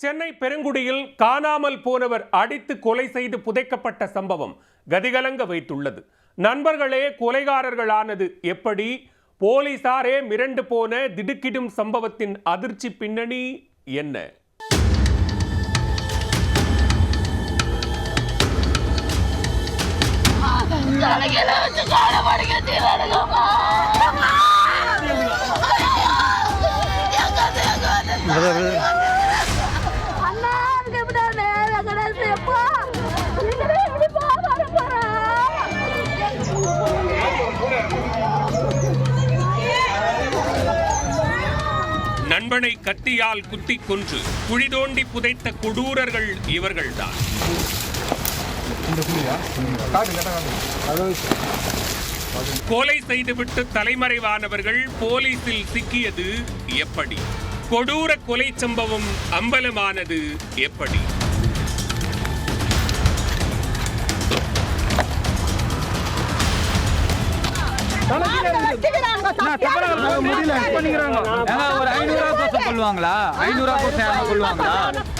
சென்னை பெருங்குடியில் காணாமல் போனவர் அடித்து கொலை செய்து புதைக்கப்பட்ட சம்பவம் கதிகலங்க வைத்துள்ளது. நண்பர்களே கொலைகாரர்களானது எப்படி? போலீசாரே மிரண்டு போன திடுக்கிடும் சம்பவத்தின் அதிர்ச்சி பின்னணி என்ன? நண்பனை கத்தியால் குத்தி கொன்று குழி தோண்டி புதைத்த கொடூரர்கள் இவர்கள்தான். கொலை செய்துவிட்டு தலைமறைவானவர்கள் போலீசில் சிக்கியது எப்படி? கொடூர கொலை சம்பவம் அம்பலமானது எப்படி?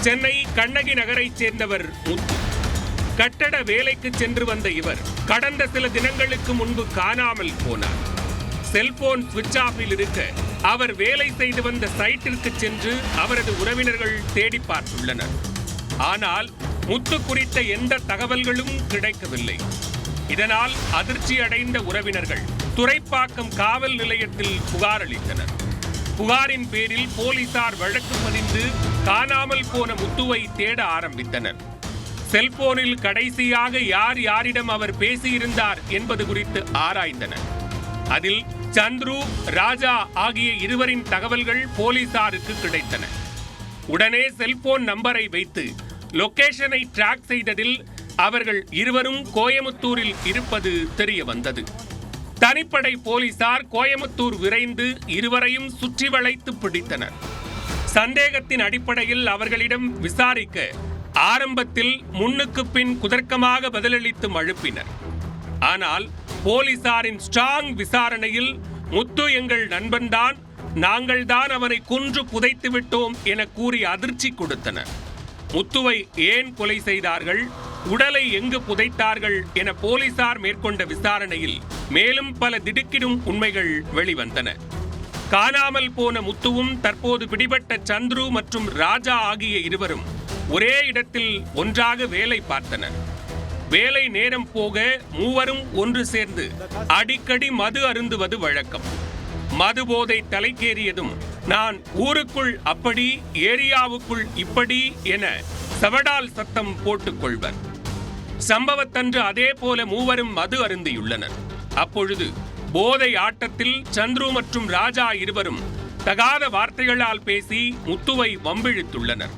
சென்னை கண்ணகி நகரைச் சேர்ந்தவர் முத்து. கட்டட வேலைக்கு சென்று வந்த இவர் கடந்த சில தினங்களுக்கு முன்பு காணாமல் போனார். செல்போன் சுவிட்ச் ஆஃபில் இருக்க அவர் வேலை செய்து வந்த சைட்டிற்கு சென்று அவரது உறவினர்கள் தேடி பார்த்துள்ளனர். ஆனால் முத்து குறித்த எந்த தகவல்களும் கிடைக்கவில்லை. இதனால் அதிர்ச்சி அடைந்த உறவினர்கள் துரைப்பாக்கம் காவல் நிலையத்தில் புகார் அளித்தனர். புகாரின் பேரில் போலீசார் வழக்கு பதிந்து காணாமல் போன முத்துவை தேட ஆரம்பித்தனர். செல்போனில் கடைசியாக யார் யாரிடம் அவர் பேசியிருந்தார் என்பது குறித்து ஆராய்ந்தனர். அதில் சந்துரு, ராஜா ஆகிய இருவரின் தகவல்கள் போலீசாருக்கு கிடைத்தன. உடனே செல்போன் நம்பரை வைத்து லொகேஷனை டிராக் செய்ததில் அவர்கள் இருவரும் கோயமுத்தூரில் இருப்பது தெரிய வந்தது. தனிப்படை போலீசார் கோயமுத்தூர் விரைந்து இருவரையும் சுற்றி வளைத்து பிடித்தனர். சந்தேகத்தின் அடிப்படையில் அவர்களிடம் விசாரிக்க ஆரம்பத்தில் முன்னுக்கு பின் குதர்க்கமாக பதிலளித்து மழுப்பினர். ஆனால் போலீசாரின் ஸ்ட்ராங் விசாரணையில் முத்து எங்கள் நண்பன்தான், நாங்கள் தான் அவனை கொன்று புதைத்து விட்டோம் என கூறி அதிர்ச்சி கொடுத்தனர். முத்துவை ஏன் கொலை செய்தார்கள், உடலை எங்கு புதைத்தார்கள் என போலீசார் மேற்கொண்ட விசாரணையில் மேலும் பல திடுக்கிடும் உண்மைகள் வெளிவந்தன. காணாமல் போன முத்துவும் தற்போது பிடிபட்ட சந்துரு மற்றும் ராஜா ஆகிய இருவரும் ஒரே இடத்தில் ஒன்றாக வேலை பார்த்தனர். வேலை நேரம் போக மூவரும் ஒன்று சேர்ந்து அடிக்கடி மது அருந்துவது வழக்கம். மது போதை தலைக்கேறியதும் நான் ஊருக்குள் அப்படி, ஏரியாவுக்குள் இப்படி என சவடால் சத்தம் போட்டுக் கொள்வர். சம்பவத்தன்று அதே போல மூவரும் மது அருந்தியுள்ளனர். அப்பொழுது போதை ஆட்டத்தில் சந்துரு மற்றும் ராஜா இருவரும் தகாத வார்த்தைகளால் பேசி முத்துவை வம்பிழுத்துள்ளனர்.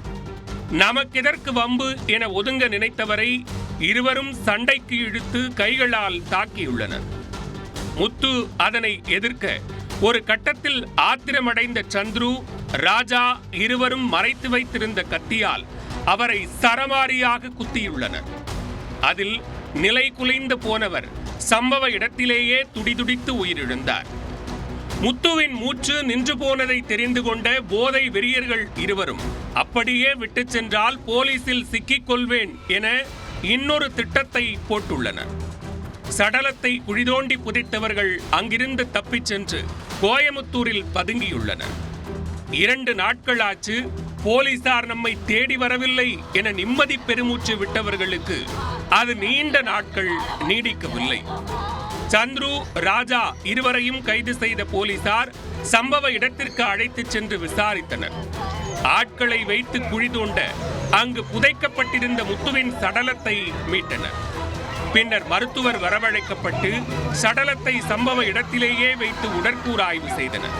நமக்கெதற்கு வம்பு என ஒதுங்க நினைத்தவரை இருவரும் சண்டைக்கு இழுத்து கைகளால் தாக்கியுள்ளனர். முத்து அதனை எதிர்க்க ஒரு கட்டத்தில் ஆத்திரமடைந்த சந்துரு, ராஜா இருவரும் மறைத்து வைத்திருந்த கத்தியால் அவரை சரமாரியாக குத்தியுள்ளனர். அதில் நிலை குலைந்து போனவர் சம்பவ இடத்திலேயே துடிதுடித்து உயிரிழந்தார். முத்துவின் மூச்சு நின்று போனதை தெரிந்து கொண்ட போதை வெறியர்கள் இருவரும் அப்படியே விட்டு சென்றால் போலீசில் சிக்கிக் கொள்வேன் என இன்னொரு திட்டத்தை போட்டுள்ளனர். சடலத்தை குழிதோண்டி புதைத்தவர்கள் அங்கிருந்து தப்பிச் சென்று கோயமுத்தூரில் பதுங்கியுள்ளனர். 2 நாட்கள் ஆச்சு, போலீசார் நம்மை தேடி வரவில்லை என நிம்மதி பெருமூச்சு விட்டவர்களுக்கு அது நீண்ட நாட்கள் நீடிக்கவில்லை. சந்துரு, ராஜா இருவரையும் கைது செய்த போலீசார் சம்பவ இடத்திற்கு அழைத்து சென்று விசாரித்தனர். ஆட்களை வைத்து குழி தோண்ட அங்கு புதைக்கப்பட்டிருந்த முத்துவின் சடலத்தை மீட்டனர். பின்னர் மருத்துவர் வரவழைக்கப்பட்டு சடலத்தை சம்பவ இடத்திலேயே வைத்து உடற்கூறாய்வு செய்தனர்.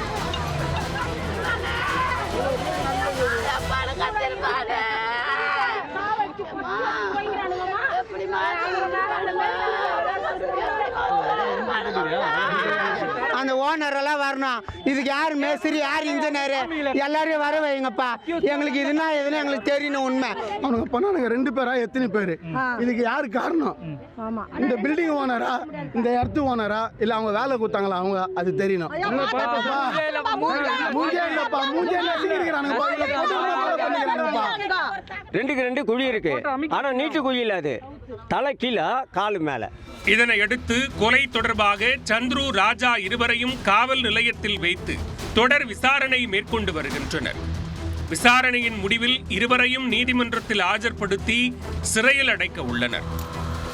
அந்த ஓனர் எல்லாம் வரணும். இதுக்கு யார் மேஸ்திரி, யார் இன்ஜினியர், எல்லாரையும் வர வைங்கப்பா. எங்களுக்கு இதுனா எதுனா எங்களுக்கு தெரியணும் உண்மை. அவனுங்க பண்ணானுங்க 2 பேரா, எத்தனை பேர்? இதுக்கு யாரு காரணம்? இந்த பில்டிங் ஓனரா, இந்த இடத்து ஓனரா, இல்ல அவங்க வேலை கொடுத்தாங்களா அவங்க, அது தெரியணும். மூஞ்சே இல்லப்பா, மூஞ்சே 2க்கு 2 குழி இருக்கு. ஆனா நீட்டு குழி இல்ல, அது தலை கீழே காலு மேல. இதனையடுத்து கொலை தொடர்பாக சந்துரு, ராஜா இருவரையும் காவல் நிலையத்தில் வைத்து தொடர் விசாரணை மேற்கொண்டு வருகின்றனர். விசாரணையின் முடிவில் இருவரையும் நீதிமன்றத்தில் ஆஜர்படுத்தி சிறையில் அடைக்க உள்ளனர்.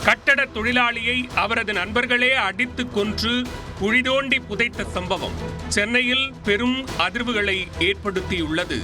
கட்டட தொழிலாளியை அவரது நண்பர்களே அடித்து கொன்று குழி தோண்டி புதைத்த சம்பவம் சென்னையில் பெரும் அதிர்வுகளை ஏற்படுத்தியுள்ளது.